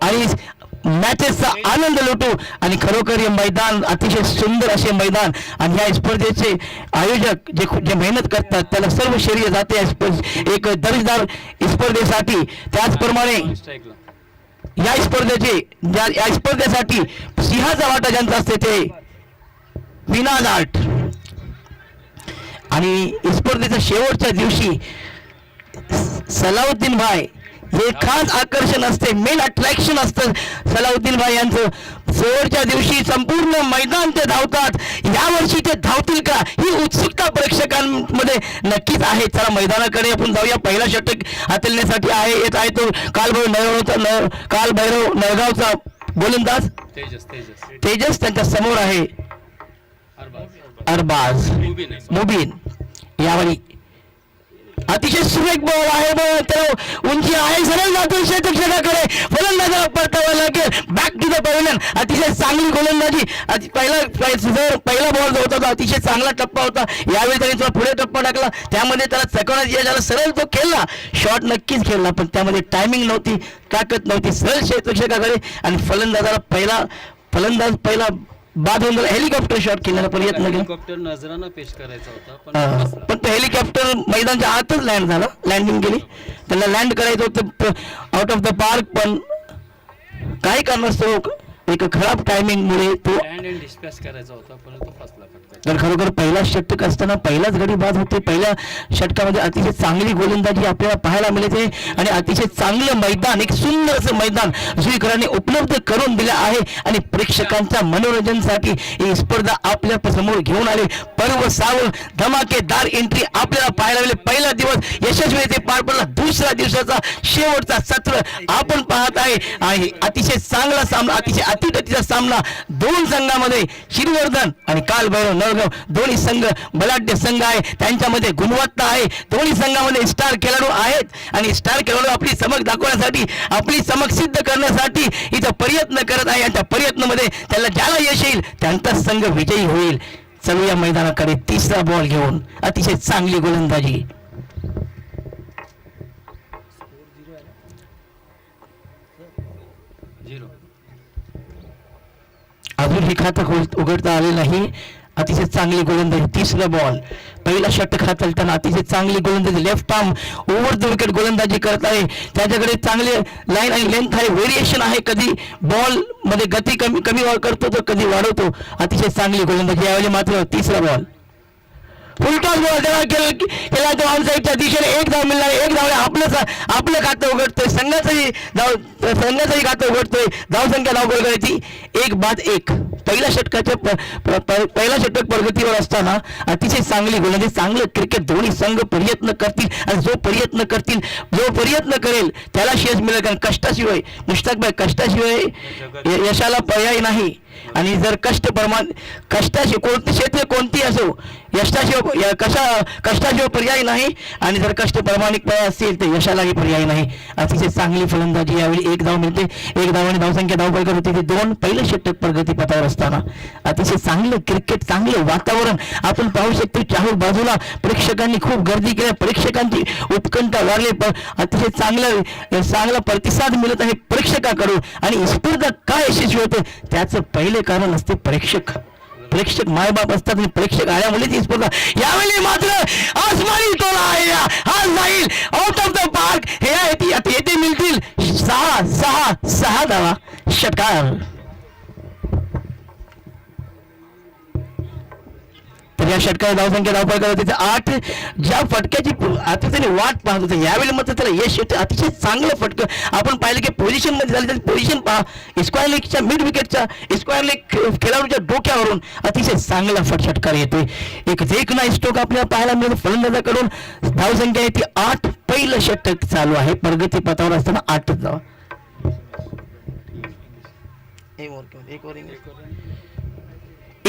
आणि मॅचेसचा आनंद लुटू. आणि खरोखर हे मैदान अतिशय सुंदर असे मैदान. आणि ह्या स्पर्धेचे आयोजक जे मेहनत करतात त्याला सर्व श्रेय जाते एक दर्जेदार स्पर्धेसाठी. त्याचप्रमाणे या स्पर्धेसाठी सिंहाचा वाटा ज्यांचा असते ते विनाद आर्ट. आणि स्पर्धेच्या शेवटच्या दिवशी सलाउद्दीन भाई हे खास आकर्षण असते, मेन अट्रॅक्शन असतं सलाउद्दीन भाई यांचं. शेवटच्या दिवशी संपूर्ण मैदान ते धावतात. यावर्षी ते धावतील का ही उत्सुकता प्रेक्षकांमध्ये नक्कीच आहे. चला मैदानाकडे आपण जाऊया. पहिला षटक हाताळण्यासाठी येत आहे तो कालभैरव नळगावचा गोलंदाज तेजस त्यांच्या समोर आहे अरबाज मुबीन. यावेळी अतिशय सुरेख बॉल आहे, तर उंची आहे, सरळ जातो क्षेत्रक्षकाकडे. फलंदाजाला परतावा लागेल. Back to the pavilion. अतिशय चांगली गोलंदाजी. पहिला बॉल जो होता तो अतिशय चांगला टप्पा होता. यावेळी त्याने थोडा पुढे टप्पा टाकला, त्यामध्ये त्याला चकवण्यात यायला सरळ तो खेळला, शॉट नक्कीच खेळला, पण त्यामध्ये टायमिंग नव्हती, ताकद नव्हती. सरळ क्षेत्रक्षकाकडे आणि फलंदाज पहिला बाद होऊन हेलिकॉप्टर शॉट खेळण्याचा प्रयत्न केला. हेलिकॉप्टर नजरानं पेश करायचा होता, पण तो हेलिकॉप्टर मैदानाच्या आतच लँड झाला. लँडिंग केली, त्याला लँड करायचं होतं आउट ऑफ द पार्क, पण काही कारणास्तव एक खराब टायमिंग मुळे तो लँड अँड डिस्पॅच करायचा होता, परंतु फसला. तर खरोखर पहिला षटक असताना पहिलाच गडी बाद होते. पहिल्या षटकामध्ये अतिशय चांगली गोलंदाजी आपल्याला पाहायला मिळते आणि अतिशय चांगलं मैदान, एक सुंदर असं मैदान जुईकरांनी उपलब्ध करून दिलं आहे. आणि प्रेक्षकांच्या मनोरंजनासाठी ही स्पर्धा आपल्या समोर घेऊन आले. पर्व सावळ धमाकेदार एंट्री आपल्याला पाहायला मिळेल. पहिला दिवस यशस्वी पार पडला. दुसऱ्या दिवसाचा शेवटचा सत्र आपण पाहत आहे. आणि अतिशय चांगला सामना, अतिशय अतिगतीचा सामना दोन संघामध्ये. श्रीवर्धन आणि कालभैरव नळगाव दोन्ही संघ बलाढ्य संघ आहे, त्यांच्यामध्ये गुणवत्ता आहे. दोन्ही संघामध्ये स्टार खेळाडू आहेत आणि स्टार खेळाडू आपली चमक दाखवण्यासाठी, आपली चमक सिद्ध करण्यासाठी इथं प्रयत्न करत आहे. त्या प्रयत्नामध्ये त्याला ज्याला यश येईल त्यांचा संघ विजयी होईल. चलूया मैदानाकडे. तिसरा बॉल घेऊन अतिशय चांगली गोलंदाजी. अजून हे खातं उघडता आले नाही. अतिशय चांगली गोलंदाजी. तिसरा बॉल. पहिला षटक हाताळताना अतिशय चांगली गोलंदाजी. Left arm over the wicket गोलंदाजी करत आहे. त्याच्याकडे चांगले लाईन आणि लेंथ आहे, व्हेरिएशन आहे. कधी बॉल मध्ये गती कमी करतो तर कधी वाढवतो. अतिशय चांगली गोलंदाजी. यावेळी मात्र तिसरा बॉल फुलटॉस बॉल त्याला केला तो ऑनसाईडच्या दिशेने. एक धाव मिळणार. एक धाव आपलं खातं उघडतोय, संघाचंही खातं उघडतोय. धावसंख्या धाव गोल करायची 1-1. पहिल्या षटक प्रगतीवर असताना अतिशय चांगली गोलंदाजी, चांगलं क्रिकेट. दोन्ही संघ प्रयत्न करतील आणि जो प्रयत्न करेल त्याला यश मिळेल. कारण कष्टाशिवाय मुश्ताकभाई, कष्टाशिवाय यशाला पर्याय नाही. आणि जर कष्टाशिवाय कोणते क्षेत्र कोणती असो, कष्टाशिवाय पर्याय नाही. आणि जर कष्ट प्रामाणिकपणे असतील तर यशालाही पर्याय नाही. अतिशय चांगली फलंदाजी. यावेळी एक धाव मिळते. एक धाव आणि धावसंख्या धाव करत होती. ते दोन. पहिलं षटक प्रगतीपथावर असताना अतिशय चांगलं क्रिकेट, चांगलं वातावरण आपण पाहू शकतो. चाहूल बाजूला प्रेक्षकांनी खूप गर्दी केली, प्रेक्षकांची उत्कंठा वाढली. अतिशय चांगला प्रतिसाद मिळत आहे प्रेक्षकाकडून. आणि स्पर्धा काय यशस्वी होते त्याचं पहिले कारण असते प्रेक्षक. मायबाप असतात आणि प्रेक्षक आल्यामुळे ती स्पर्धा. यावेळी मात्र आसमानी टोला आहे, हा जाईल आउट ऑफ द पार्क. हे येथे मिळतील 6 धावा. षटकार. तर या षटकाला धावसंख्या धावपळ करत होते 8. ज्या फटक्याची आता त्याने वाट पाहत होते, यावेळी मात्र त्याला यश येते. अतिशय चांगलं फटकं आपण पाहिलं की पोझिशन मध्ये झाली. त्याची पोझिशन पहा, स्क्वेअर लेगच्या मिड विकेटच्या स्क्वेअर लेग खेळाडूच्या डोक्यावरून अतिशय चांगला षटकार येतोय. एक देखणा स्ट्रोक आपल्याला पाहायला मिळतो फलंदाजाकडून. धावसंख्या येते 8. पहिलं षटक चालू आहे प्रगती पथावर असताना 8 धावा.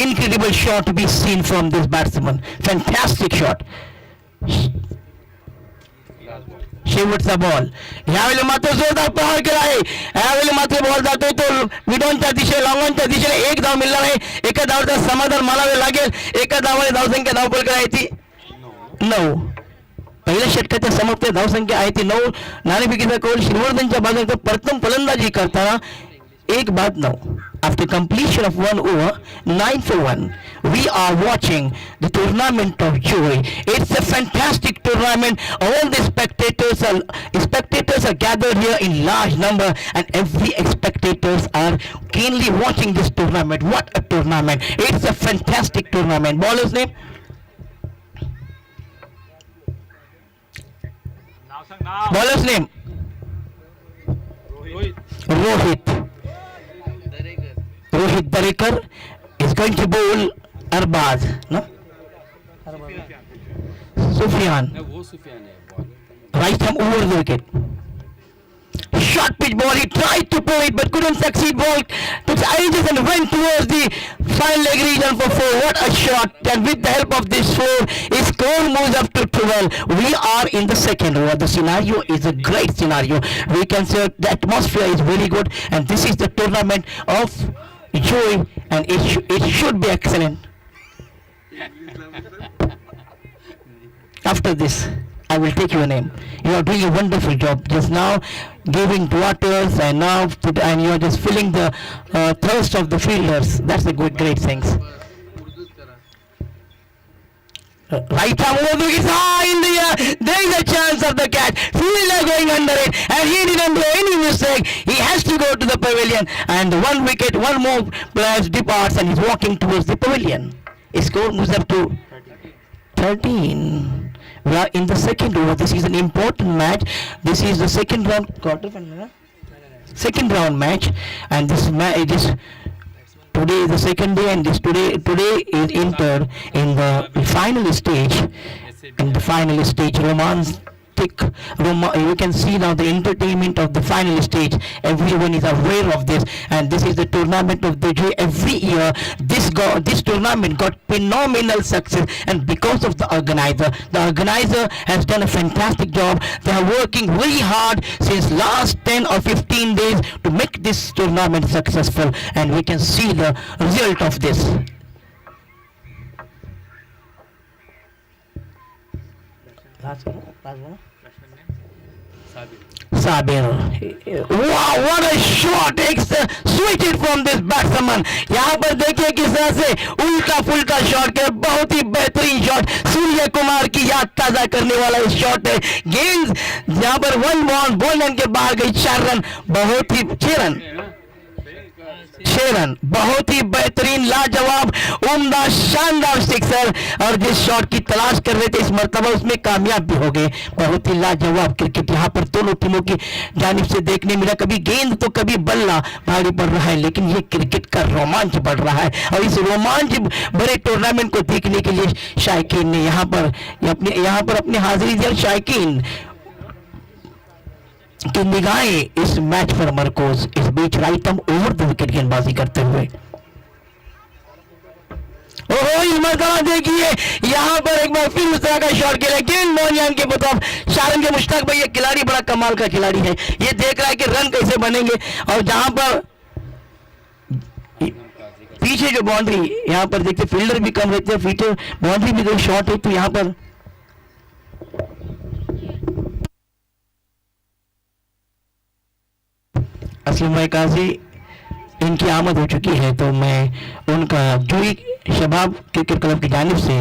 Incredible shot to be seen from this batsman. Fantastic shot. शेवटचा बॉल. यावेळी मात्र जोरदार प्रहार केला आहे. यावेळी मात्र बॉल जातोय तो विडॉनच्या दिशेने, लॉंगॉनच्या दिशेने. एक धाव मिळणार आहे. एका धावाचं समाधान मानावे लागेल. एका धावाने धावसंख्या धावपळ करायची 9. पहिल्या षटकाच्या समाप्त धावसंख्या आहे ती 9. नाणेफेकीचा कौल श्रीवर्धनच्या बाजूने प्रथम फलंदाजी करताना 1-9. After completion of 1 over, 9 for 1. We are watching the tournament of joy. It's a fantastic tournament. All the spectators are gathered here in large number, and every spectators are keenly watching this tournament. What a tournament! It's a fantastic tournament. Baller's name? Baller's name? Rohit. Rohit Darekar is going to bowl Arbaz, no? Sufyan. नहीं, वो सुफियान है ball. Right arm over the wicket. Short pitch ball. He tried to pull it but couldn't succeed. Ball took ages and went towards the final leg region for 4. What a shot! And with the help of this 4, his score moves up to 12. We are in the second over. The scenario is a great scenario. We can say the atmosphere is very good, and this is the tournament of joy, and it should be excellent. After this, I will take your name. You are doing a wonderful job. Just now giving waters, and now and you are just filling the thirst of the fielders. That's a good, great things. Right arm over the wicket, high in the air. There is a chance of the catch. Fielder going under it, and he didn't do any mistake. He has to go to the pavilion, and one wicket, one more player departs, and he's walking towards the pavilion. His score moves up to 13. We are in the second over. This is an important match. This is the second round, second round match, and this match is today is the second day, and this today is entered in the final stage. In the final stage, you can see now the entertainment of the final stage. Everyone is aware of this, and this is the tournament of the joy. Every year this tournament got phenomenal success, and because of the organizer has done a fantastic job. They are working very hard since last 10 or 15 days to make this tournament successful, and we can see the result of this. Sabir. Wow, what a shot! Switched from this batsman. यहाँ पर देखिए किस तरह से उल्टा फुल्टा shot के बहुत ही बेहतरीन शॉट. सूर्य कुमार की याद ताजा करने वाला इस शॉट है. गेंद यहाँ पर 1 बॉल बॉलन के बाहर गई. 4 रन. बहुत ही 6 रन. बहुत ही बेहतरीन, लाजवाब, उम्दा, शानदार सिक्सर. और जिस शॉट की तलाश कर रहे थे इस मर्तबा उसमें कामयाब भी हो गए. बहुत ही लाजवाब क्रिकेट यहाँ पर दोनों टीमों की जानिब से देखने मिला. कभी गेंद तो कभी बल्ला भारी पड़ रहा है, लेकिन ये क्रिकेट का रोमांच बढ़ रहा है. और इस रोमांच भरे टूर्नामेंट को देखने के लिए शायकीन ने यहाँ पर अपनी हाजिरी दी. और शायकीन की निगाहें इस मैच पर मरकूज. इस बीच right arm over the wicket गेंदबाजी करते हुए इस मरतबा देखिए यहाँ पर एक बार फिर उस तरह का शॉट खेला. गेंद मोहनियान के मुताबिक शारन के मुश्ताक भाई, ये खिलाड़ी बड़ा कमाल का खिलाड़ी है. ये देख रहा है कि रन कैसे बनेंगे. और जहां पर पीछे जो बाउंड्री यहाँ पर देखते फील्डर भी कम रहते हैं, पीछे बाउंड्री भी 2 शॉट है. तो यहाँ पर असलम भाई काजी इनकी आमद हो चुकी है, तो मैं उनका जूही शबाब क्रिकेट क्लब की जानिब से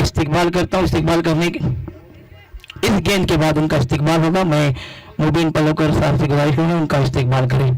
इस्तिकबाल करता हूँ. इस्तिकबाल करने के इस गेंद के बाद उनका इस्तिकबाल होगा. मैं मुबीन पलोकर साहब से गुजारिश करूँगा उनका इस्तिकबाल करें.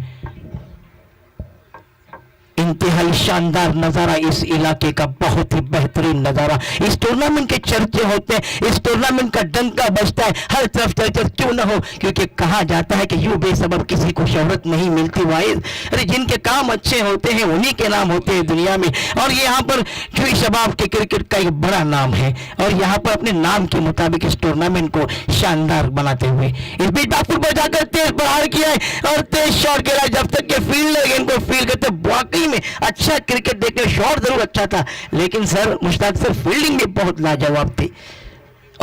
इंतहाई शानदार नजारा इस इलाके का, बहुत ही बेहतरीन नजारा. इस टूर्नामेंट के चर्चे होते हैं, इस टूर्नामेंट का डंका बजता है हर तरफ चर्चा क्यों ना हो, क्योंकि कहा जाता है कि यूं बेसबब किसी को शोहरत नहीं मिलती वाइज. अरे जिनके काम अच्छे होते हैं उन्हीं के नाम होते हैं दुनिया में. और यहाँ पर जूही शबाब के क्रिकेट का एक बड़ा नाम है, और यहाँ पर अपने नाम के मुताबिक इस टूर्नामेंट को शानदार बनाते हुए इस बीच बापुर पर जाकर तेज प्रहार किया है और तेज शॉट खेला. जब तक के फील्डर गेंद को फील्ड करते वाकई में अच्छा क्रिकेट देखने. शॉट जरूर अच्छा था, लेकिन सर मुश्ताक सर फील्डिंग भी बहुत लाजवाब थी.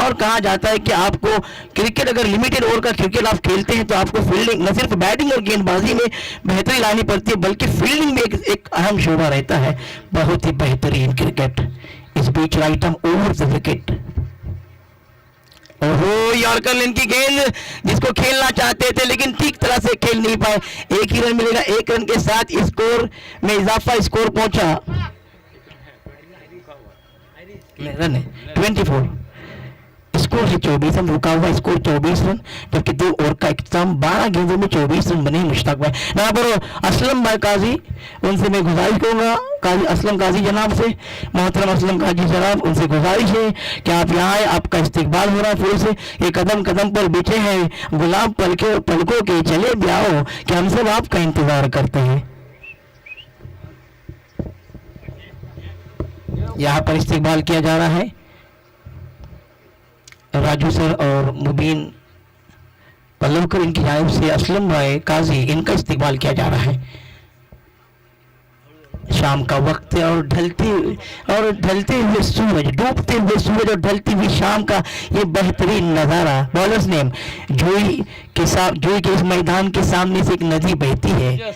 और कहा जाता है कि आपको क्रिकेट अगर लिमिटेड ओवर का क्रिकेट आप खेलते हैं तो आपको फील्डिंग न सिर्फ बैटिंग और गेंदबाजी में बेहतरी लानी पड़ती है, बल्कि फील्डिंग में एक अहम शोबा रहता है. बहुत ही बेहतरीन क्रिकेट. इस बीच right arm over the wicket. ओहो, यॉर्कर लेन की गेंद जिसको खेलना चाहते थे लेकिन ठीक तरह से खेल नहीं पाए। एक ही रन मिलेगा, एक रन के साथ स्कोर में इजाफा, स्कोर पहुंचा रन है 24, स्कोर है 24 रन, रुका हुआ स्कोर 24 रन, जबकि 2 ओवर का इख्तिताम 12 गेंदों में 24 रन बने मुश्ताक भाई। यहाँ पर असलम भाई काजी, उनसे मैं गुजारिश करूंगा, काजी असलम काजी जनाब से, मोहतरम असलम काजी जनाब, उनसे गुजारिश है कि आप यहाँ आए, आपका इस्तकबाल हो रहा है फूल से, ये कदम कदम पर बैठे हैं गुलाब पलकों के, चले भी आओ कि हम सब आपका इंतजार करते हैं। यहाँ पर इस्तकबाल किया जा रहा है, राजू सर और मुबीन पल्लवकर इनकी जानिब से असलम भाई काजी, इनका इस्तकबाल किया जा रहा है। शाम का वक्त है और ढलते हुए सूरज, डूबते हुए सूरज और ढलती हुई शाम का ये बेहतरीन नज़ारा। बॉलर्स नेम जोई के इस मैदान के सामने से एक नदी बहती है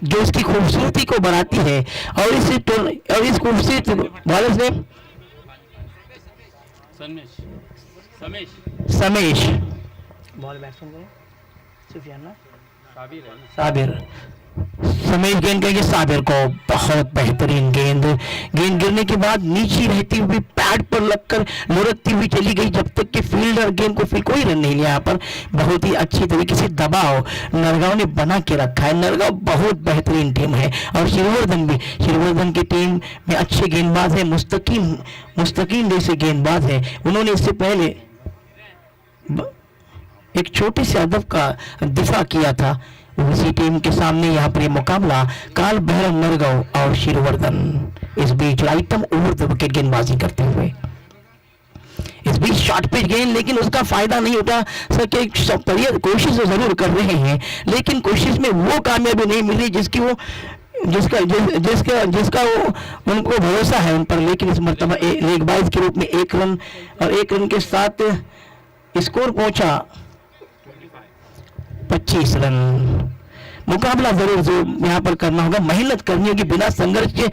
जो इसकी खूबसूरती को बढ़ाती है, और इस खूबसूरत bowler's name Samesh, ball batsman Sabir, Samesh गेंद करेंगे साबिर को, बहुत बेहतरीन गेंद गिरने के बाद नीचे रहती हुई पैड पर लगकर लुढ़कती हुई चली गई, जब तक कि फील्डर गेंद को फिर कोई रन नहीं लिया। यहाँ पर बहुत ही अच्छी तरीके से दबाव नरगांव ने बना के रखा है। नरगांव बहुत बेहतरीन टीम है और श्रीवर्धन की टीम में अच्छे गेंदबाज है, मुस्तकीम जैसे गेंदबाज है। उन्होंने इससे पहले एक छोटे से अदब का दिफा किया था, उसी टीम के सामने यहाँ पर मुकाबला काल भैरव नरगांव और श्रीवर्धन। इस बीच राइटम ओवर द विकेट गेंदबाजी करते हुए, इस बीच शॉर्ट पिच गेंद, लेकिन उसका फायदा नहीं उठा सके। कोशिश तो जरूर कर रहे हैं लेकिन कोशिश में वो कामयाबी नहीं मिली जिसका वो उनको भरोसा है उन पर। लेकिन इस मरतबा गेंदबाज के रूप में 1 रन और 1 रन के साथ स्कोर पहुंचा 25 रन। मुकाबला जरूर यहाँ पर करना होगा, मेहनत करनी होगी, बिना संघर्ष के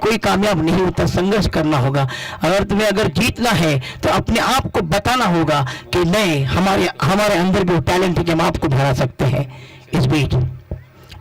कोई कामयाब नहीं होता, संघर्ष करना होगा। अगर तुम्हें जीतना है तो अपने आप को बताना होगा कि नहीं, हमारे अंदर भी वो टैलेंट है कि हम आपको हरा सकते हैं। इस बीच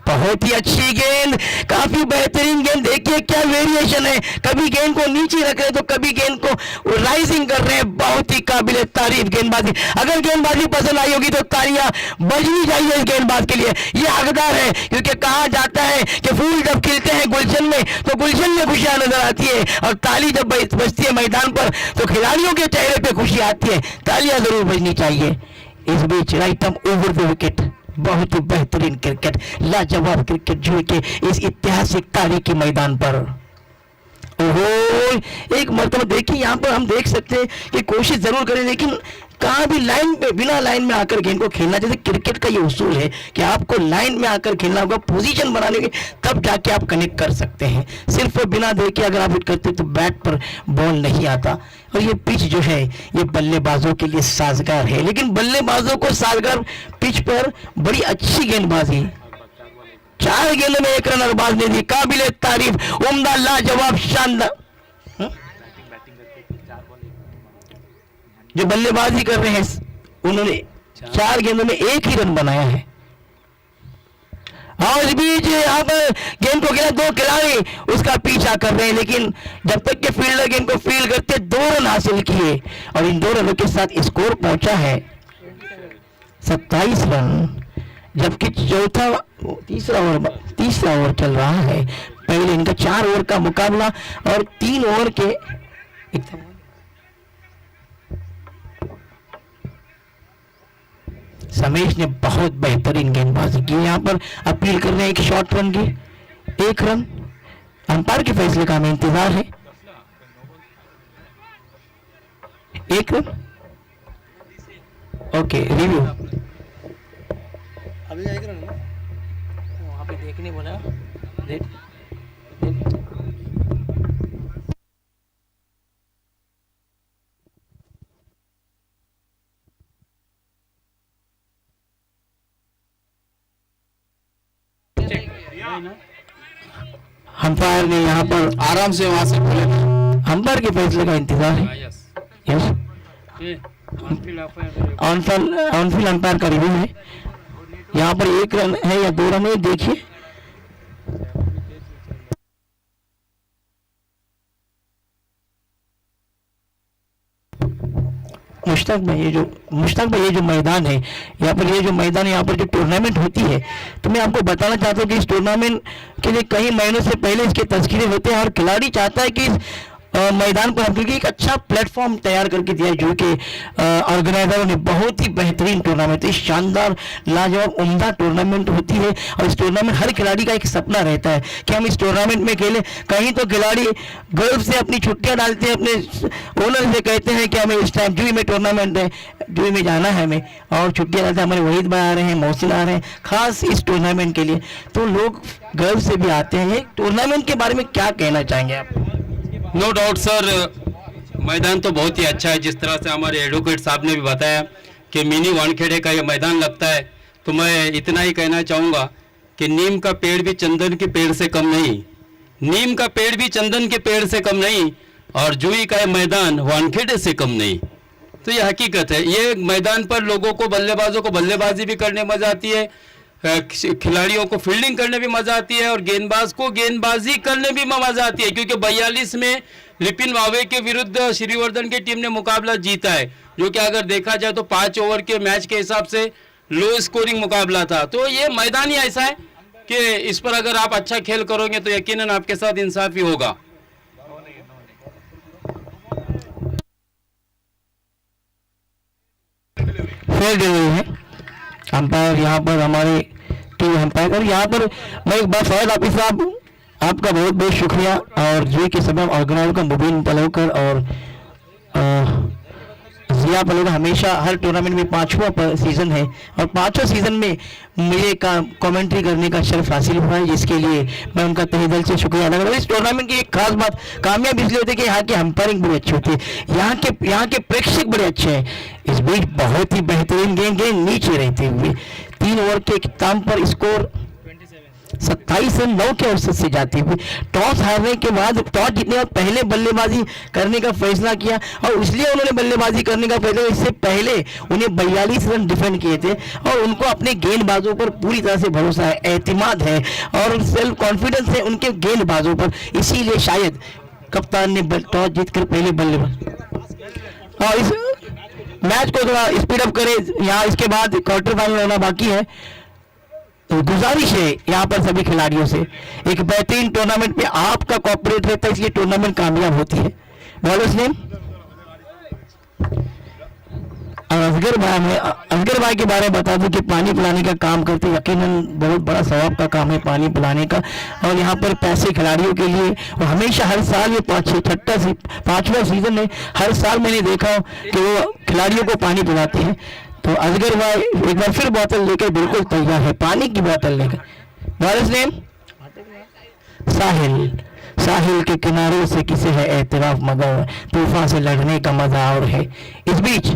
बहुत ही अच्छी गेंद, काफी बेहतरीन गेंद, देखिए क्या वेरिएशन है, कभी गेंद को नीचे रख रहे तो कभी गेंद को राइजिंग कर रहे हैं। बहुत ही काबिल तारीफ गेंदबाजी। अगर गेंदबाजी पसंद आई होगी तो तालियां बजनी चाहिए इस गेंदबाज के लिए, ये हकदार है, क्योंकि कहा जाता है कि फूल जब खिलते हैं गुलशन में तो गुलशन में खुशियां नजर आती है, और ताली जब बजती है मैदान पर तो खिलाड़ियों के चेहरे पे खुशी आती है। तालियां जरूर बजनी चाहिए। इस बीच राइटम ओवर द विकेट, बहुत ही बेहतरीन क्रिकेट, लाजवाब क्रिकेट जो कि इस ऐतिहासिक तारीखी मैदान पर। ओहो, एक मरतबा देखिए, यहाँ पर हम देख सकते हैं कि कोशिश जरूर करें लेकिन कहाँ भी लाइन पे, बिना लाइन में आकर गेंद को खेलना। जैसे क्रिकेट का ये उसूल है कि आपको लाइन में आकर खेलना होगा, पोजीशन बनाने के, तब जाके आप कनेक्ट कर सकते हैं। सिर्फ बिना देखे अगर आप हिट करते तो बैट पर बॉल नहीं आता। और ये पिच जो है ये बल्लेबाजों के लिए साजगार है, लेकिन बल्लेबाजों को साजगार पिच पर बड़ी अच्छी गेंदबाजी, 4 गेंदों में 1 रन अरबाज ने दी, काबिल तारीफ, उम्दा, लाजवाब, शानदार। जो बल्लेबाजी कर रहे हैं उन्होंने 4 गेंदों में 1 ही रन बनाया है। और इस बीच यहाँ पर गेंद को खेला 2 खिलाड़ी उसका पीछा कर रहे हैं, लेकिन जब तक के फील्डर गेंद को फील्ड करते 2 रन हासिल किए, और इन 2 रनों के साथ स्कोर पहुंचा है 27 रन। जबकि तीसरा ओवर चल रहा है। पहले इनका 4 ओवर का मुकाबला और 3 ओवर के समेश ने बहुत बेहतरीन गेंदबाजी की। यहाँ पर अपील कर रहे हैं एक शॉर्ट रन की, 1 रन। अंपायर के फैसले का हमें इंतजार है। 1 रन, ओके, रिव्यू अभी 1 रन है, वहाँ पे देखने बोला। अंपायर ने यहाँ पर आराम से वहां से बोले। अंपायर के फैसले का इंतजार है। यस यस, ऑनफील्ड अंपायर का रिव्यू है। यहाँ पर 1 रन है या 2 रन है, देखिए। मुश्ताक भाई, ये जो मैदान है, यहाँ पर ये जो मैदान है, यहाँ पर जो टूर्नामेंट होती है, तो मैं आपको बताना चाहता हूँ कि इस टूर्नामेंट के लिए कई महीनों से पहले इसके तस्कीरें होते हैं और खिलाड़ी चाहता है कि इस मैदान पर हम, क्योंकि एक अच्छा प्लेटफॉर्म तैयार करके दिया है, जो कि ऑर्गेनाइजरों ने बहुत ही बेहतरीन टूर्नामेंट, इस शानदार लाजवाब उम्दा टूर्नामेंट होती है। और इस टूर्नामेंट हर खिलाड़ी का एक सपना रहता है कि हम इस टूर्नामेंट में खेलें। कहीं तो खिलाड़ी गर्व से अपनी छुट्टियां डालते हैं, अपने ओनर से कहते हैं कि हमें इस टाइम जुई में टूर्नामेंट है, जुई में जाना है हमें, और छुट्टियां डालते हैं। हमारे वहीद भाई आ रहे हैं, मोहसिन आ रहे हैं खास इस टूर्नामेंट के लिए, तो लोग गर्व से भी आते हैं। ये टूर्नामेंट के बारे में क्या कहना चाहेंगे आप? नो डाउट सर, मैदान तो बहुत ही अच्छा है। जिस तरह से हमारे एडवोकेट साहब ने भी बताया कि मिनी वानखेड़े का ये मैदान लगता है, तो मैं इतना ही कहना चाहूँगा कि नीम का पेड़ भी चंदन के पेड़ से कम नहीं, नीम का पेड़ भी चंदन के पेड़ से कम नहीं, और जुई का ये मैदान वानखेड़े से कम नहीं। तो ये हकीकत है। ये मैदान पर लोगों को, बल्लेबाजों को बल्लेबाजी भी करने में मज़ा आती है, खिलाड़ियों को फील्डिंग करने भी मज़ा आती है, और गेंदबाज को गेंदबाजी करने भी मज़ा आती है। क्योंकि 42 में लिपिन वावे के विरुद्ध श्रीवर्धन की टीम ने मुकाबला जीता है, जो कि अगर देखा जाए तो 5 ओवर के मैच के हिसाब से लो स्कोरिंग मुकाबला था। तो ये मैदान ही ऐसा है कि इस पर अगर आप अच्छा खेल करोगे तो यकीनन आपके साथ इंसाफ ही होगा। फेयर डिलीवरी है अंपायर, यहाँ पर हमारे टीम अंपायर। और यहाँ पर मैं एक बार फैज हाफिज साहब, आपका बहुत बहुत शुक्रिया, और जुई के समय ऑर्गेनाइजर का मुबीन पलवकर और जिया पलवकर, हमेशा हर टूर्नामेंट में 5वां सीज़न है, और 5वें सीज़न में मुझे कमेंट्री करने का शर्फ हासिल हुआ है, जिसके लिए मैं उनका तहे दिल से शुक्रिया अदा करता हूँ। इस टूर्नामेंट की एक खास बात कामयाब इसलिए होती है कि यहाँ की अंपायरिंग बड़ी अच्छी होती है, यहाँ के प्रेक्षक बड़े अच्छे हैं। इस बीच बहुत ही बेहतरीन गेंद नीचे रहते हुए 3 ओवर के इख्तिताम पर स्कोर 27 रन 9 के औसत से जाती हुई टॉस हारने के बाद, टॉस जीतने और पहले बल्लेबाजी करने का फैसला किया, और इसलिए उन्होंने बल्लेबाजी करने का फैसला, इससे पहले उन्हें 42 रन डिफेंड किए थे, और उनको अपने गेंदबाजों पर पूरी तरह से भरोसा है, एतमाद है और सेल्फ कॉन्फिडेंस है उनके गेंदबाजों पर। इसीलिए शायद कप्तान ने टॉस जीतकर पहले बल्लेबाज, और इस मैच को थोड़ा स्पीड अप करें, यहाँ इसके बाद क्वार्टर फाइनल होना बाकी है। तो गुजारिश है यहाँ पर सभी खिलाड़ियों से, एक बेहतरीन टूर्नामेंट में आपका कॉपरेट रहता है, इसलिए टूर्नामेंट कामयाब होती है। बॉलर्स नेम और असगर भाई के बारे में बता दूं कि पानी पिलाने का काम करते, यकीनन बहुत बड़ा सवाब का काम है पानी पिलाने का, और यहाँ पर पैसे खिलाड़ियों के लिए, और हमेशा हर साल ये 5वां सीजन है, हर साल मैंने देखा हूँ कि वो खिलाड़ियों को पानी पिलाते हैं। तो असगर भाई एक बार फिर बोतल लेकर बिल्कुल तैयार है, पानी की बोतल लेकर। बॉलर्स नेम साहिल के किनारे से किसे है एतराफ, मगर तूफान से लड़ने का मजा और है। इस बीच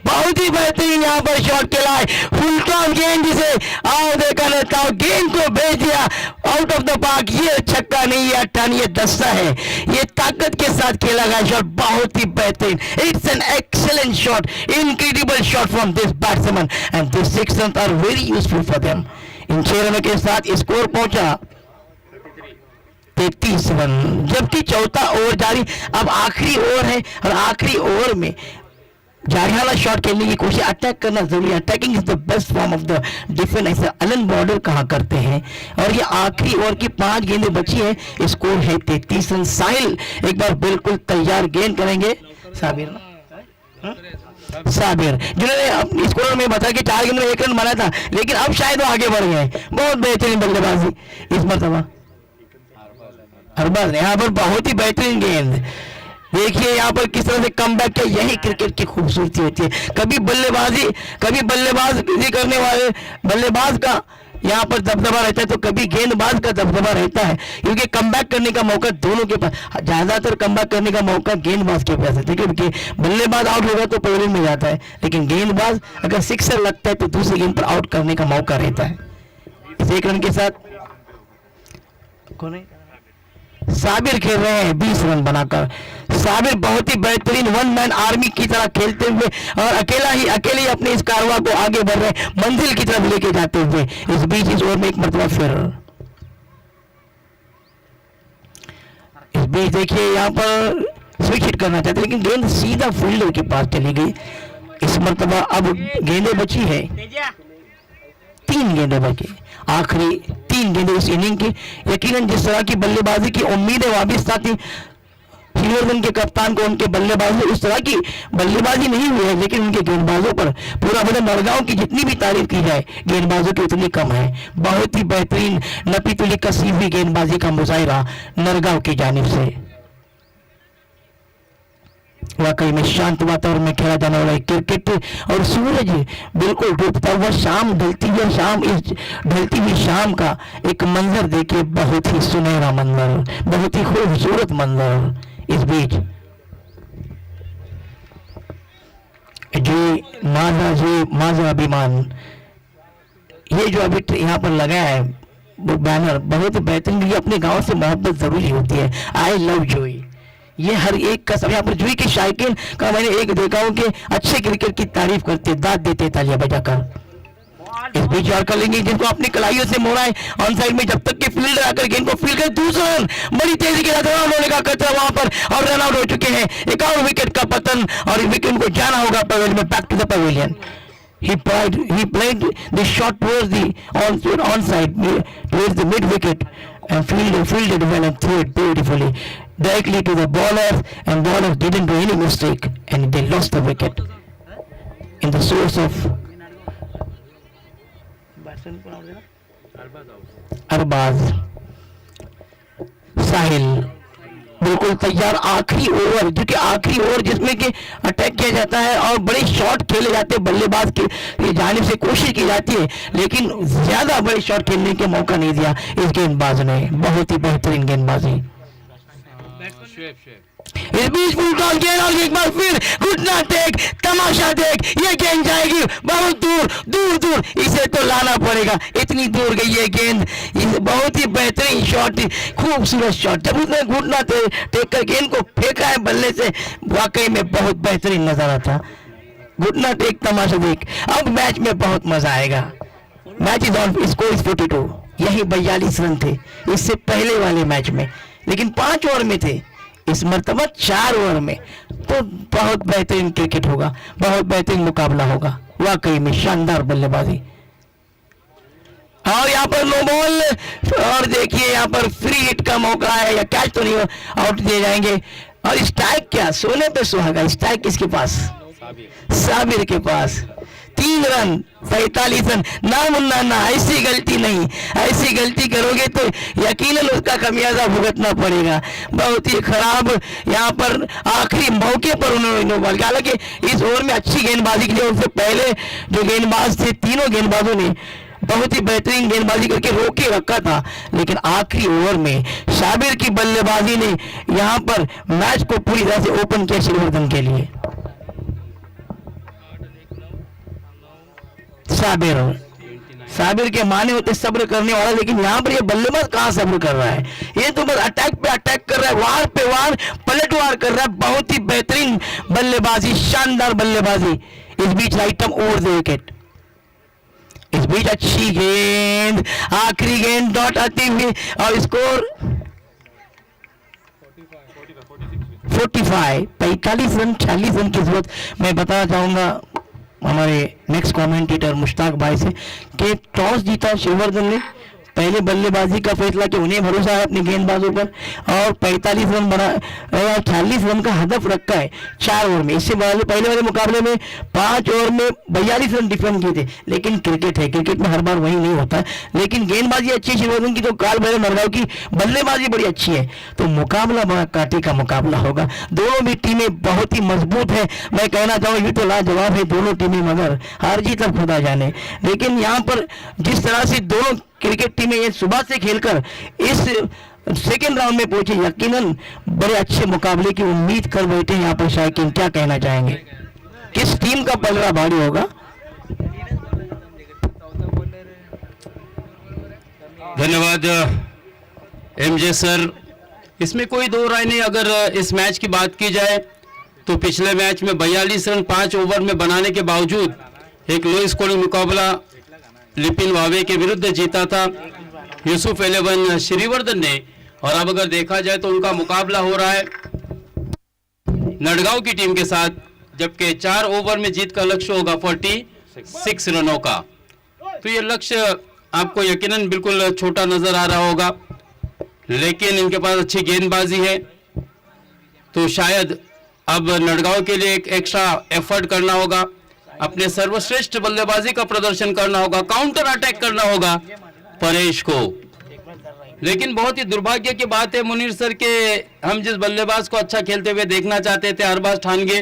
बहुत ही बेहतरीन यहाँ पर शॉट खेला है, फुल टॉस गेंद जिसे आओ देखा लेता हूँ, गेंद को भेज दिया आउट ऑफ द पार्क। ये छक्का नहीं, ये अट्ठा नहीं, ये दस्ता है, ये ताकत के साथ खेला गया शॉट, बहुत ही बेहतरीन। It's an excellent shot, incredible shot from this batsman, and this 6 run are very useful for them. इन 6 रनों के साथ स्कोर पहुंचा 33 रन, जबकि चौथा ओवर जारी, अब आखिरी ओवर है, और आखिरी ओवर में जारियाना शॉट खेलने की कोशिश, अटैक करना जरूरी है, attacking is the best form of the defence, ऐसे अलन बॉर्डर कहा करते हैं। और ये आखिरी ओवर की 5 गेंदें बची है, स्कोर है 33 रन। साहिल एक बार बिल्कुल तैयार, गेंद करेंगे साबिर जिन्होंने स्कोर में बताया कि 4 गेंद में 1 रन बना था, लेकिन अब शायद वो आगे बढ़ गए। बहुत बेहतरीन बल्लेबाजी इस मरतबा अरबाज, यहाँ पर बहुत ही बेहतरीन गेंद। देखिए यहाँ पर किस तरह से कमबैक किया, यही क्रिकेट की खूबसूरती होती है। कभी बल्लेबाजी करने वाले बल्लेबाज का यहाँ पर दबदबा रहता है, तो कभी गेंदबाज का दबदबा रहता है, क्योंकि कमबैक करने का मौका दोनों के पास, ज्यादातर कमबैक करने का मौका गेंदबाज के पास है, क्योंकि बल्लेबाज आउट होगा तो पहले में जाता है, लेकिन गेंदबाज अगर सिक्सर लगता है तो दूसरी गेंद पर आउट करने का मौका रहता है। इस 1 रन के साथ कौन है? साबिर खेल रहे हैं 20 रन बनाकर। साबिर बहुत ही बेहतरीन वन मैन आर्मी की तरह खेलते हुए और अकेले ही अपने इस कारवां को आगे बढ़ रहे मंजिल की तरफ लेके जाते हुए। इस बीच इस ओवर में एक मरतबा फिर इस बीच देखिए यहाँ पर स्विच हिट करना चाहते लेकिन गेंद सीधा फील्डर के पास चली गई। इस मरतबा अब गेंदें बची है, 3 गेंदें बची, आखिरी 3 गेंदें इस इनिंग की। यकीनन जिस तरह की बल्लेबाजी की उम्मीदें वापिस थी श्रीवर्धन के कप्तान को, उनके बल्लेबाज उस तरह की बल्लेबाजी नहीं हुई है, लेकिन उनके गेंदबाजों पर पूरा बदन नरगांव की जितनी भी तारीफ की जाए गेंदबाजों की उतनी कम है। बहुत ही बेहतरीन नपी तुली कसी हुई गेंदबाजी का मुजाहिरा नरगांव की जानिब से। वाकई में शांत वातावरण में खेला जाने वाला क्रिकेट और सूरज बिल्कुल डूबता हुआ शाम ढलती हुई शाम, इस ढलती हुई शाम का एक मंजर देखिए, बहुत ही सुनहरा मंजर, बहुत ही खूबसूरत मंजर। इस बीच जो माजा अभिमान ये जो अभी यहाँ पर लगा है वो बैनर बहुत बेहतरीन। ये अपने गांव से मोहब्बत जरूरी होती है, आई लव जोई, ये हर एक का सब। यहाँ पर जुई के शायकीन का मैंने एक देखा हूं कि अच्छे क्रिकेट की तारीफ करते, दाद देते तालियां बजाकर। इस बीच और कर लेंगे जिनको अपनी कलाइयों से मोड़ा है ऑन साइड में, जब तक कि फील्डर आकर गेंद को फील्ड कर दूसरा रन बड़ी तेजी के साथ रन होने का खतरा वहां पर और रन आउट हो चुके हैं। एक और विकेट का पतन और इस विकेट को जाना होगा पवेलियन में, back to the pavilion. He played the shot towards the onside, towards the mid wicket, and fielded well and threw it beautifully directly to the bowler, and bowler didn't do any mistake, and they lost the wicket. In the source of Arbaaz Sahil बिल्कुल तैयार। आखिरी over जो कि आखिरी over जिसमें कि attack किया जाता है और बड़े शॉट खेले जाते हैं, बल्लेबाज की जानिब से कोशिश की जाती है, लेकिन ज्यादा बड़े शॉट खेलने के मौका नहीं दिया इस गेंदबाज ने। बहुत ही बेहतरीन गेंदबाजी। इस बीच फुल टॉस गेंद और एक बार फिर घुटना टेक, तमाशा देख, ये गेंद जाएगी बहुत दूर दूर दूर, इसे तो लाना पड़ेगा, इतनी दूर गई ये गेंद। बहुत ही बेहतरीन शॉट, खूबसूरत शॉट, जब उसने घुटना टेक कर गेंद को फेंका है बल्ले से, वाकई में बहुत बेहतरीन नजारा था। घुटना टेक, तमाशा देख। अब मैच में बहुत मजा आएगा। Match is on, score is 42। यही 42 रन थे इससे पहले वाले मैच में, लेकिन 5 ओवर में थे, इस मर्तबा 4 ओवर में। तो बहुत बेहतरीन क्रिकेट होगा, बहुत बेहतरीन मुकाबला होगा, वाकई में शानदार बल्लेबाजी। और यहाँ पर नो बॉल, और देखिए यहाँ पर फ्री हिट का मौका है, या कैच तो नहीं, आउट दिए जाएंगे। और स्ट्राइक क्या, सोने पे सुहागा, स्ट्राइक किसके पास? साबिर के पास। 3 रन 45 रन, ना मुन्ना ना, ऐसी गलती नहीं, ऐसी गलती करोगे तो यकीनन उसका खमियाजा भुगतना पड़ेगा। बहुत ही खराब यहाँ पर आखिरी मौके पर उन्होंने नो बॉल किया। हालांकि इस ओवर में अच्छी गेंदबाजी के लिए उनसे पहले जो गेंदबाज थे, तीनों गेंदबाजों ने बहुत ही बेहतरीन गेंदबाजी करके रोके रखा था, लेकिन आखिरी ओवर में साबिर की बल्लेबाजी ने यहाँ पर मैच को पूरी तरह से ओपन किया श्रीवर्धन के लिए। साबिर के माने होते सब्र करने वाला, लेकिन यहाँ पर ये बल्लेबाज कहाँ सब्र कर रहा है, ये तो बस अटैक पे अटैक कर रहा है, वार पे वार, पलटवार कर रहा है। बहुत ही बेहतरीन बल्लेबाजी, शानदार बल्लेबाजी। इस बीच right arm over the wicket. इस बीच अच्छी गेंद, आखिरी गेंद डॉट आती हुई, और स्कोर 45 रन, 46 रन की जरूरत। मैं बताना चाहूंगा हमारे नेक्स्ट कमेंटेटर मुश्ताक भाई से कि टॉस जीता श्रीवर्धन ने, पहले बल्लेबाजी का फैसला कि उन्हें भरोसा है अपने गेंदबाजों पर, और 45 रन बना, 40 रन का हदफ रखा है 4 ओवर में। इससे पहले वाले मुकाबले में 5 ओवर में 42 रन डिफेंड किए थे, लेकिन क्रिकेट है, क्रिकेट में हर बार वही नहीं होता है। लेकिन गेंदबाजी अच्छी है श्रीवर्धन की, तो काल भैरव नरगांव की बल्लेबाजी बड़ी अच्छी है, तो मुकाबला बड़ा कांटे का मुकाबला होगा। दोनों भी टीमें बहुत ही मजबूत है। मैं कहना चाहूँ ये तो लाजवाब है दोनों टीमें, मगर हार जीत अब खुदा जाने। लेकिन यहाँ पर जिस तरह से दोनों क्रिकेट टीमें ये सुबह से खेलकर इस सेकेंड राउंड में पहुंचे, यकीनन बड़े अच्छे मुकाबले की उम्मीद कर बैठे हैं यहाँ पर। शायकीन क्या कहना चाहेंगे, किस टीम का पलड़ा भारी होगा? धन्यवाद एमजे सर, इसमें कोई दो राय नहीं। अगर इस मैच की बात की जाए तो पिछले मैच में 42 रन 5 ओवर में बनाने के बावजूद एक लो स्कोरिंग मुकाबला लिपिन वावे के विरुद्ध जीता था यूसुफ 11 श्रीवर्धन ने। और अब अगर देखा जाए तो उनका मुकाबला हो रहा है नड़गांव की टीम के साथ, जबकि 4 ओवर में जीत का लक्ष्य होगा 46 रनों का। तो ये लक्ष्य आपको यकीनन बिल्कुल छोटा नजर आ रहा होगा, लेकिन इनके पास अच्छी गेंदबाजी है, तो शायद अब नड़गांव के लिए एक एक्स्ट्रा एफर्ट करना होगा, अपने सर्वश्रेष्ठ बल्लेबाजी का प्रदर्शन करना होगा, काउंटर अटैक करना होगा परेश को। लेकिन बहुत ही दुर्भाग्य की बात है मुनीर सर के, हम जिस बल्लेबाज को अच्छा खेलते हुए देखना चाहते थे अरबाज ठानगे,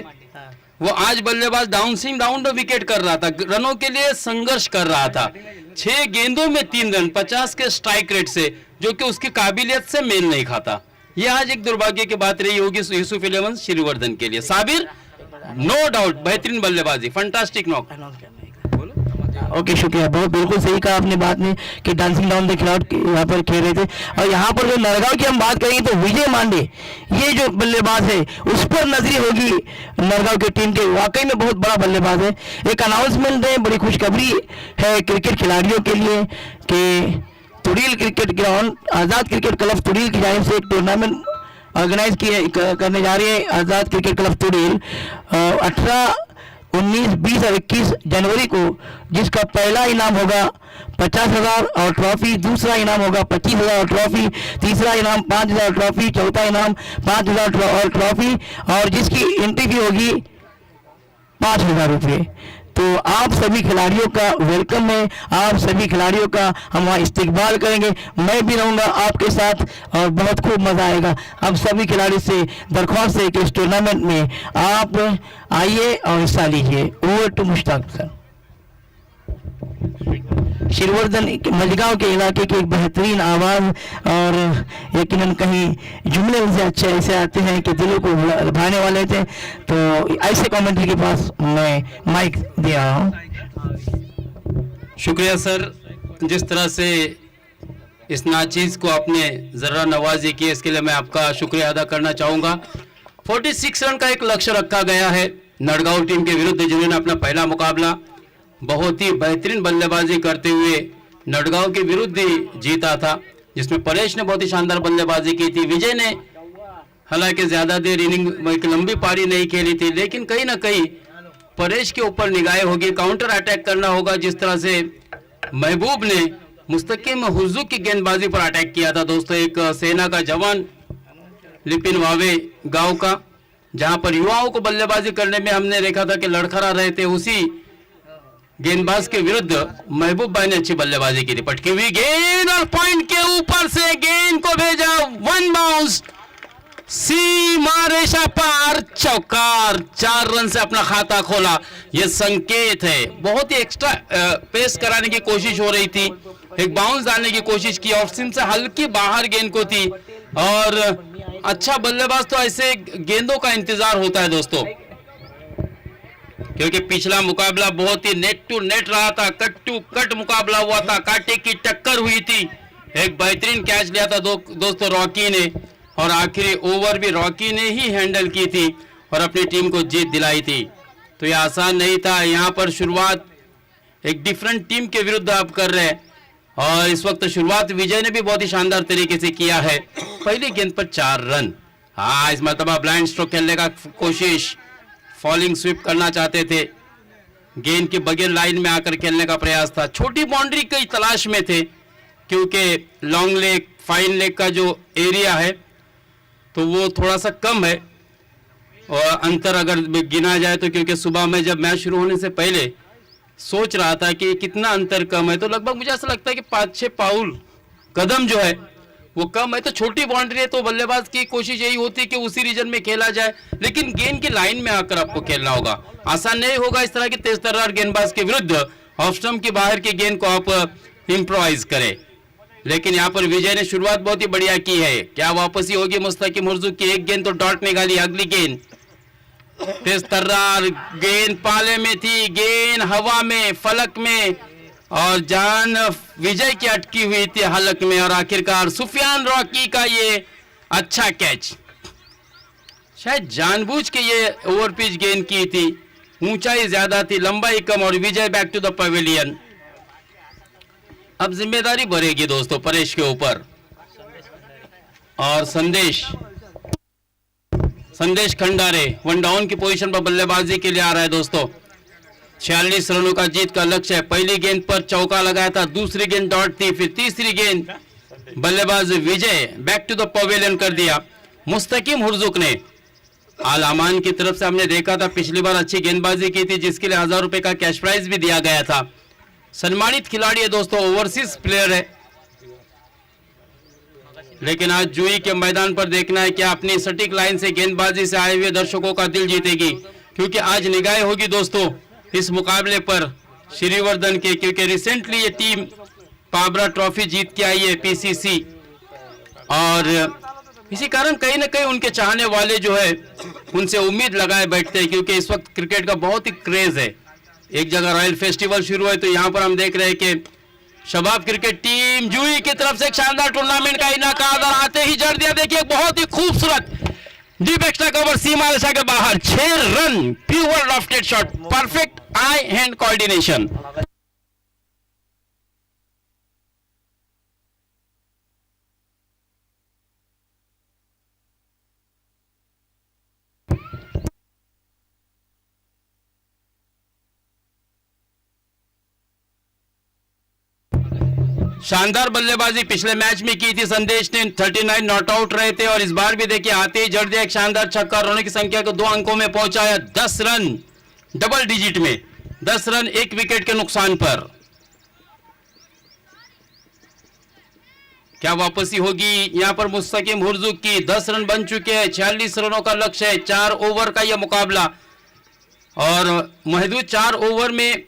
वो आज बल्लेबाज डाउन स्विंग डाउन विकेट कर रहा था, रनों के लिए संघर्ष कर रहा था। 6 गेंदों में 3 रन 50 के स्ट्राइक रेट से, जो कि उसकी काबिलियत से मेल नहीं खाता। ये आज एक दुर्भाग्य की बात रही होगी यूसुफ 11 श्रीवर्धन के लिए। साबिर नो डाउट बेहतरीन बल्लेबाजी, फंटास्टिक नॉक। ओके, शुक्रिया, बहुत बिल्कुल सही कहा आपने बात में कि डांसिंग डाउन द क्लाउड यहाँ पर खेल रहे थे। और यहाँ पर जो नरगांव की हम बात करेंगे तो विजय मांडे, ये जो बल्लेबाज है उस पर नजरी होगी नरगांव की टीम के, वाकई में बहुत बड़ा बल्लेबाज है। एक अनाउंसमेंट है, बड़ी खुशखबरी है क्रिकेट खिलाड़ियों के लिए कि तुड़ील क्रिकेट ग्राउंड आज़ाद क्रिकेट क्लब तुड़ील की जानिब से एक टूर्नामेंट ऑर्गेनाइज करने जा रही है आज़ाद क्रिकेट क्लब तुड़ील 18, 19, 20 और 21 जनवरी को, जिसका पहला इनाम होगा 50,000 और ट्रॉफी, दूसरा इनाम होगा 25,000 और ट्रॉफी, तीसरा इनाम 5,000 ट्रॉफी, चौथा इनाम 5,000 और ट्रॉफी, और जिसकी एंट्री फी होगी 5,000 रुपये। तो आप सभी खिलाड़ियों का वेलकम है, आप सभी खिलाड़ियों का हम वहाँ इस्तकबाल करेंगे, मैं भी रहूँगा आपके साथ और बहुत खूब मज़ा आएगा। अब सभी खिलाड़ी से दरख्वास्त है कि इस टूर्नामेंट में आप आइए और हिस्सा लीजिए। Over to Mushtaq sir. Shrivardhan Mazgaon के इलाके की एक बेहतरीन आवाज़, और यकीनन कहीं जुमले उनसे अच्छे ऐसे आते हैं कि दिलों को भाने वाले थे। तो ऐसे कमेंट्री के पास मैं माइक दे रहा हूँ। शुक्रिया सर, जिस तरह से इस नाचीज़ को आपने ज़रा नवाजी की, इसके लिए मैं आपका शुक्रिया अदा करना चाहूँगा। 46 रन का एक लक्ष्य रखा गया है नड़गांव टीम के विरुद्ध, जिन्होंने अपना पहला मुकाबला बहुत ही बेहतरीन बल्लेबाजी करते हुए नड़गांव के विरुद्ध ही जीता था, जिसमें परेश ने बहुत ही शानदार बल्लेबाजी की थी। विजय ने हालांकि ज्यादा देर इनिंग एक लंबी पारी नहीं खेली थी, लेकिन कहीं ना कहीं परेश के ऊपर निगाहें होगी, काउंटर अटैक करना होगा। जिस तरह से महबूब ने मुस्तकिम हुजूक की गेंदबाजी पर अटैक किया था दोस्तों, एक सेना का जवान लिपिन वावे गांव का, जहां पर युवाओं को बल्लेबाजी करने में हमने देखा था कि लड़खड़ा रहे थे, उसी गेंदबाज के विरुद्ध महबूब भाई ने अच्छी बल्लेबाजी की थी। पटकी हुई गेंद और पॉइंट के ऊपर से गेंद को भेजा, 1 बाउंस, सीमा रेखा पार, चौकार, 4 रन से अपना खाता खोला। यह संकेत है, बहुत ही एक्स्ट्रा पेस कराने की कोशिश हो रही थी, एक बाउंस डालने की कोशिश की, ऑफ स्पिन से हल्की बाहर गेंद को थी। और अच्छा बल्लेबाज तो ऐसे गेंदों का इंतजार होता है दोस्तों, क्योंकि पिछला मुकाबला बहुत ही नेट टू नेट रहा था, कट टू कट मुकाबला हुआ था, कांटे की टक्कर हुई थी। एक बेहतरीन कैच लिया था दोस्तों रॉकी ने, और आखिरी ओवर भी रॉकी ने ही हैंडल की थी और अपनी टीम को जीत दिलाई थी। तो यह आसान नहीं था। यहाँ पर शुरुआत एक डिफरेंट टीम के विरुद्ध आप कर रहे हैं, और इस वक्त शुरुआत विजय ने भी बहुत ही शानदार तरीके से किया है। पहली गेंद पर 4 रन। हाँ, इस मरतबा ब्लाइंड स्ट्रोक खेलने का कोशिश, फॉलिंग स्वीप करना चाहते थे, गेंद के बगैर लाइन में आकर खेलने का प्रयास था। छोटी बाउंड्री की तलाश में थे, क्योंकि लॉन्ग लेग फाइन लेग का जो एरिया है तो वो थोड़ा सा कम है, और अंतर अगर गिना जाए तो, क्योंकि सुबह में जब मैच शुरू होने से पहले सोच रहा था कि कितना अंतर कम है, तो लगभग मुझे ऐसा लगता है कि 5-6 पाउल कदम जो है वो कम है। तो छोटी बाउंड्री है, तो बल्लेबाज की कोशिश यही होती है कि उसी रीजन में खेला जाए, लेकिन गेंद की लाइन में आकर आपको खेलना होगा। आसान नहीं होगा इस तरह की तेज तर्रार गेंदबाज के विरुद्ध ऑफ स्टंप की बाहर की गेंद को आप इम्प्रोवाइज करें। लेकिन यहाँ पर विजय ने शुरुआत बहुत ही बढ़िया की है। क्या वापसी होगी मुस्तकिम हुर्जुक की? एक गेंद तो डॉट निकाली, अगली गेंद तेज तर्रार गेंद पाले में थी, गेंद हवा में, फलक में, और जान विजय की अटकी हुई थी हलक में, और आखिरकार सुफियान रॉकी का ये अच्छा कैच, शायद जानबूझ के ये ओवर पिच गेंद की थी, ऊंचाई ज्यादा थी, लंबाई कम, और विजय बैक टू द पवेलियन। अब जिम्मेदारी बढ़ेगी दोस्तों परेश के ऊपर, और संदेश खंडारे वन डाउन की पोजीशन पर बल्लेबाजी के लिए आ रहा है दोस्तों। 46 रनों का जीत का लक्ष्य है। पहली गेंद पर चौका लगाया था, दूसरी गेंद डॉट थी, फिर तीसरी गेंद बल्लेबाज विजय बैक टू द पवेलियन कर दिया। मुस्तकीम हुर्जुक ने आल अमान की तरफ से हमने देखा था पिछली बार अच्छी गेंदबाजी की थी, जिसके लिए 1000 रुपए का कैश प्राइज भी दिया गया था। सम्मानित खिलाड़ी है दोस्तों, ओवरसीज प्लेयर है, लेकिन आज जुई के मैदान पर देखना है क्या अपनी सटीक लाइन से गेंदबाजी से आए हुए दर्शकों का दिल जीतेगी, क्योंकि आज निगाहें होगी दोस्तों इस मुकाबले पर श्रीवर्धन के, क्योंकि रिसेंटली ये टीम पाबरा ट्रॉफी जीत के आई है पीसीसी, और इसी कारण कहीं ना कहीं उनके चाहने वाले जो है उनसे उम्मीद लगाए बैठते हैं, क्योंकि इस वक्त क्रिकेट का बहुत ही क्रेज है। एक जगह रॉयल फेस्टिवल शुरू है, तो यहाँ पर हम देख रहे हैं कि शबाब क्रिकेट टीम जुई की तरफ से एक शानदार टूर्नामेंट का इनाकाद, और आते ही जड़ दिया, देखिए बहुत ही खूबसूरत डीप एक्स्ट्रा कवर सीमा रेखा के बाहर, 6 run, pure lofted shot, perfect I hand coordination. शानदार बल्लेबाजी पिछले मैच में की थी संदेश ने, 39 नॉट आउट रहे थे, और इस बार भी देखिए आते ही जड़ दिया एक शानदार छक्का, रनों की संख्या को 2 अंकों में पहुंचाया, 10 रन डबल डिजिट में, 10 रन 1 विकेट के नुकसान पर। क्या वापसी होगी यहां पर मुस्तकीम हुर्जुक की, 10 रन बन चुके हैं, 46 रनों का लक्ष्य है, 4 ओवर का यह मुकाबला, और महदूद 4 ओवर में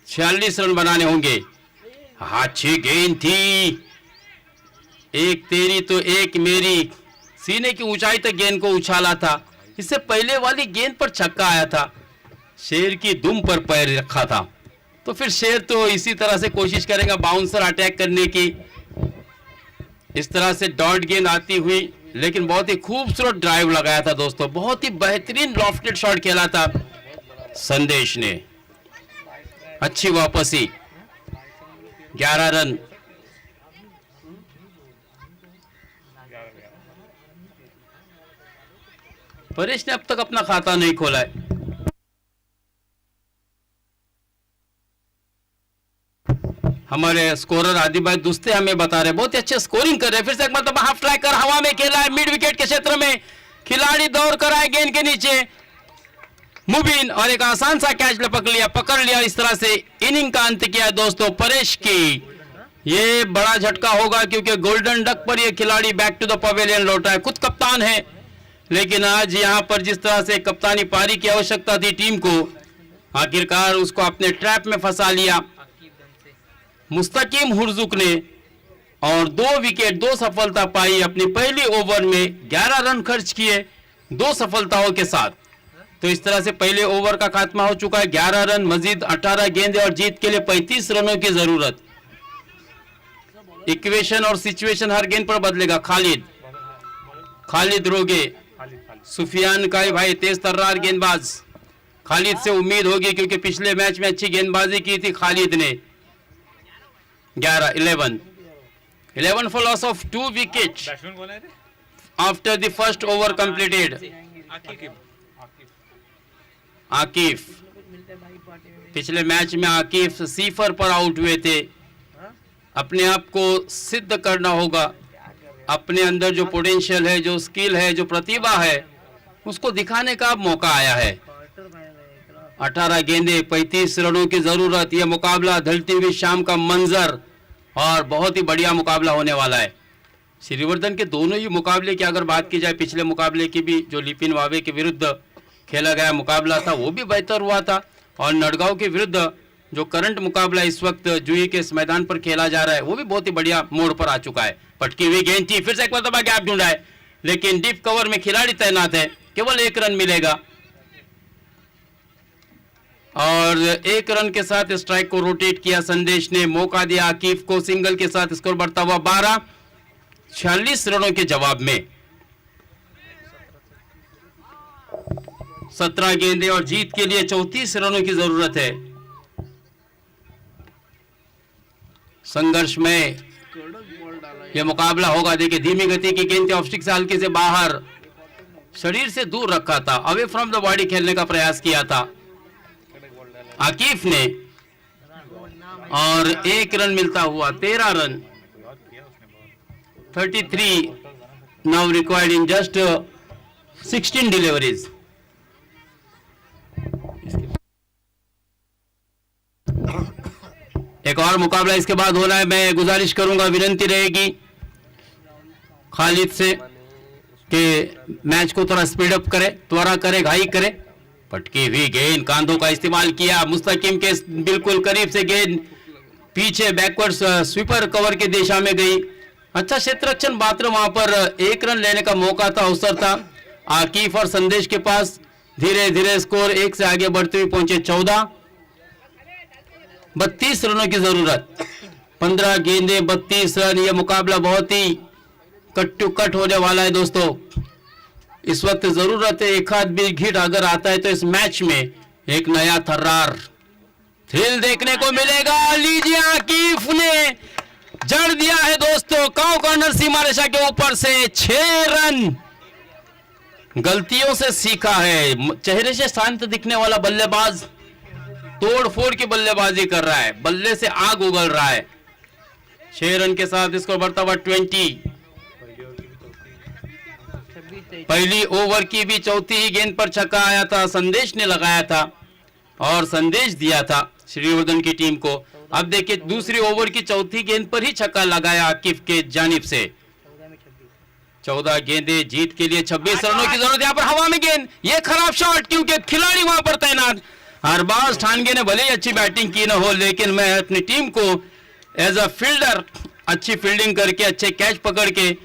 46 रन बनाने होंगे। अच्छी गेंद थी, एक तेरी तो एक मेरी, सीने की ऊंचाई तक गेंद को उछाला था। इससे पहले वाली गेंद पर छक्का आया था, शेर की दुम पर पैर रखा था, तो फिर शेर तो इसी तरह से कोशिश करेगा बाउंसर अटैक करने की। इस तरह से डॉट गेंद आती हुई, लेकिन बहुत ही खूबसूरत ड्राइव लगाया था दोस्तों, बहुत ही बेहतरीन लॉफ्टेड शॉट खेला था संदेश ने। अच्छी वापसी, 11 रन। परेश ने अब तक अपना खाता नहीं खोला है। हमारे स्कोरर आदि भाई दुस्ते हमें बता रहे बहुत ही अच्छे स्कोरिंग कर रहे हैं। फिर से एक मतलब हाफ फ्लाई कर हवा में खेला है, मिड विकेट के क्षेत्र में खिलाड़ी दौड़ कर आए गेंद के नीचे, मुबीन, और एक आसान सा कैच पकड़ लिया। इस तरह से इनिंग का अंत किया दोस्तों परेश की। ये बड़ा झटका होगा, क्योंकि गोल्डन डक पर ये खिलाड़ी बैक टू द पवेलियन लौटा है। खुद कप्तान है, लेकिन आज यहां पर जिस तरह से कप्तानी पारी की आवश्यकता थी टीम को, आखिरकार उसको अपने ट्रैप में फंसा लिया मुस्तकीम हुर्जुक ने, और 2 विकेट 2 सफलता पाई अपनी पहली ओवर में। 11 रन खर्च किए 2 सफलताओं के साथ, तो इस तरह से पहले ओवर का खात्मा हो चुका है। 11 रन, मजीद 18 गेंदें, और जीत के लिए 35 रनों की जरूरत। इक्वेशन और सिचुएशन हर गेंद पर बदलेगा। खालिद रोगे, सुफियान का भाई तेज तर्रार गेंदबाज, खालिद से उम्मीद होगी, क्योंकि पिछले मैच में अच्छी गेंदबाजी की थी खालिद ने। 11 for loss of 2 wickets after the first over completed. Akif, पिछले मैच में आकिफ सीफर पर आउट हुए थे। अपने आप को सिद्ध करना होगा, अपने अंदर जो पोटेंशियल है, जो स्किल है, जो प्रतिभा है, उसको दिखाने का अब मौका आया है। 18 गेंदे, 35 रनों की जरूरत। यह मुकाबला ढलती हुई शाम का मंजर, और बहुत ही बढ़िया मुकाबला होने वाला है। श्रीवर्धन के दोनों ही मुकाबले की अगर बात की जाए, पिछले मुकाबले की भी जो लिपिन वावे के विरुद्ध खेला गया मुकाबला था वो भी बेहतर हुआ था, और नड़गांव के विरुद्ध जो करंट मुकाबला इस वक्त जुई के इस मैदान पर खेला जा रहा है वो भी बहुत ही बढ़िया मोड़ पर आ चुका है। पटकी हुई गेंद थी, फिर से एक मरतबा गैप ढूंढा है, लेकिन डीप कवर में खिलाड़ी तैनात है, केवल 1 रन मिलेगा, और 1 रन के साथ स्ट्राइक को रोटेट किया संदेश ने, मौका दिया आकिफ को, सिंगल के साथ स्कोर बढ़ता हुआ 12। 46 रनों के जवाब में 17 गेंदें और जीत के लिए 34 रनों की जरूरत है। संघर्ष में यह मुकाबला होगा। देखिए धीमी गति की गेंद थी, ऑफ स्टिक से हल्के से बाहर, शरीर से दूर रखा था, अवे फ्रॉम द बॉडी खेलने का प्रयास किया था आकिफ ने, और 1 रन मिलता हुआ 13 run. 33 now required in just 16 deliveries. एक और मुकाबला इसके बाद होना है। मैं गुजारिश करूंगा, विनती रहेगी खालिद से कि मैच को थोड़ा स्पीड अप करे, त्वरा करे, घाई करे। पटकी हुई गेंद, कांधों का इस्तेमाल किया, मुस्तकिम के बिल्कुल करीब से गेंद पीछे बैकवर्ड स्वीपर कवर की दिशा में गई। अच्छा क्षेत्ररक्षण मात्र वहां पर 1 रन लेने का मौका था, अवसर था आकिफ और संदेश के पास। धीरे धीरे स्कोर 1 से आगे बढ़ते हुए पहुंचे 14। 32 रनों की जरूरत, 15 गेंदें 32 रन। यह मुकाबला बहुत ही कट टू कट होने वाला है दोस्तों। इस वक्त जरूरत है एक आध भी हिट अगर आता है तो इस मैच में एक नया थर्रार थ्रिल देखने को मिलेगा। लीजिए आकिफ ने जड़ दिया है दोस्तों, काउ कॉर्नर सीमा रेखा के ऊपर से 6 रन। गलतियों से सीखा है, चेहरे से शांत दिखने वाला बल्लेबाज तोड़ फोड़ की बल्लेबाजी कर रहा है, बल्ले से आग उगल रहा है। 6 रन के साथ इसको बढ़ता हुआ 20। पहली ओवर की भी चौथी ही गेंद पर छक्का आया था, संदेश ने लगाया था और संदेश दिया था श्रीवर्धन की टीम को। अब देखिए दूसरी ओवर की चौथी गेंद पर ही छक्का लगाया आकिफ के जानिब से। 14 गेंदें, जीत के लिए 26 रनों की जरूरत। यहाँ पर हवा में गेंद, ये खराब शॉट क्योंकि खिलाड़ी वहां पर तैनात। अरबाज ठानगे ने भले ही अच्छी बैटिंग की ना हो, लेकिन मैं अपनी टीम को एज अ फील्डर अच्छी फील्डिंग करके अच्छे कैच पकड़ के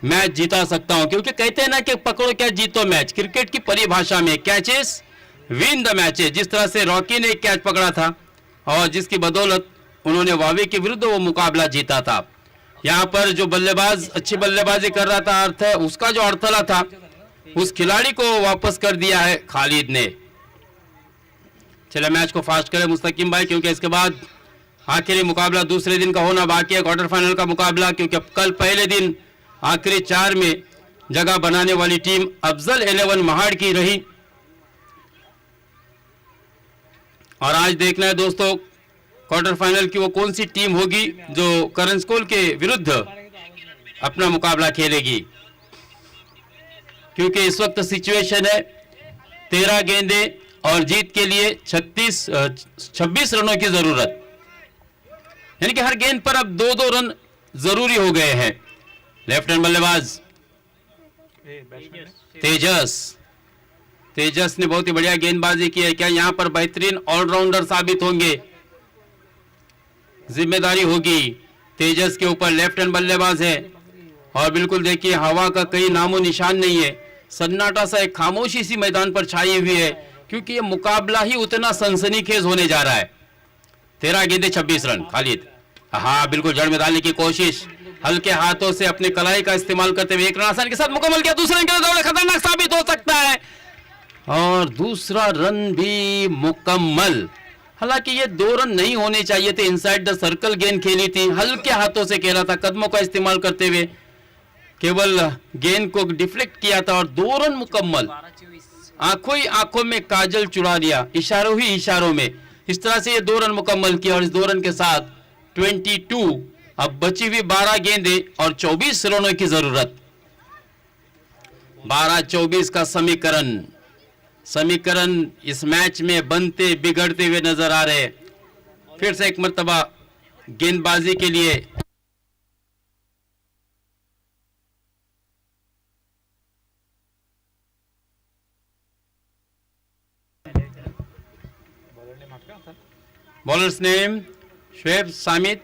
मैच जीता सकता हूं। क्योंकि कहते हैं ना कि पकड़ो कैच जीतो मैच, क्रिकेट की परिभाषा में कैचेस विन द मैचेस। जिस तरह से रॉकी ने एक कैच पकड़ा था और जिसकी बदौलत उन्होंने वावे के विरुद्ध वो मुकाबला जीता था। यहाँ पर जो बल्लेबाज अच्छी बल्लेबाजी कर रहा था, अर्थ है उसका जो अड़थला था उस खिलाड़ी को वापस कर दिया है खालिद ने। चले मैच को फास्ट करें मुस्तकिम भाई, क्योंकि इसके बाद आखिरी मुकाबला दूसरे दिन का होना बाकी है, क्वार्टर फाइनल का मुकाबला। क्योंकि कल पहले दिन आखिरी 4 में जगह बनाने वाली टीम अफजल 11 महाड़ की रही, और आज देखना है दोस्तों क्वार्टर फाइनल की वो कौन सी टीम होगी जो करन स्कूल के विरुद्ध अपना मुकाबला खेलेगी। क्योंकि इस वक्त सिचुएशन है 13 गेंदें और जीत के लिए 26 रनों की जरूरत, यानी कि हर गेंद पर अब 2-2 रन जरूरी हो गए हैं। लेफ्ट हैंड बल्लेबाज तेजस ने बहुत ही बढ़िया गेंदबाजी की है। क्या यहां पर बेहतरीन ऑलराउंडर साबित होंगे? जिम्मेदारी होगी तेजस के ऊपर। लेफ्ट हैंड बल्लेबाज है और बिल्कुल देखिए हवा का कहीं नामो निशान नहीं है, सन्नाटा सा एक खामोशी सी मैदान पर छाई हुई है, क्योंकि ये मुकाबला ही उतना सनसनीखेज होने जा रहा है। 13 गेंदें 26 रन। खालिद हाँ बिल्कुल जड़ में डालने की कोशिश, हल्के हाथों से अपने कलाई का इस्तेमाल करते हुए 1 रन आसानी के साथ मुकम्मल किया। दूसरा रन दौड़ खतरनाक साबित हो सकता है और दूसरा रन भी मुकम्मल। हालांकि ये 2 रन नहीं होने चाहिए थे, इनसाइड द सर्कल गेंद खेली थी, हल्के हाथों से खेला था, कदमों का इस्तेमाल करते हुए केवल गेंद को डिफ्लेक्ट किया था और 2 रन मुकम्मल। आंखों ही आंखों में काजल चुरा दिया, इशारों ही इशारों में, इस तरह से ये 2 रन मुकम्मल किया और इस 2 रन के साथ 22। अब बची हुई 12 गेंदें और 24 रनों की जरूरत। 12-24 का समीकरण इस मैच में बनते बिगड़ते हुए नजर आ रहे। फिर से एक मर्तबा गेंदबाजी के लिए बॉलर्स नेम शुएब सामिद,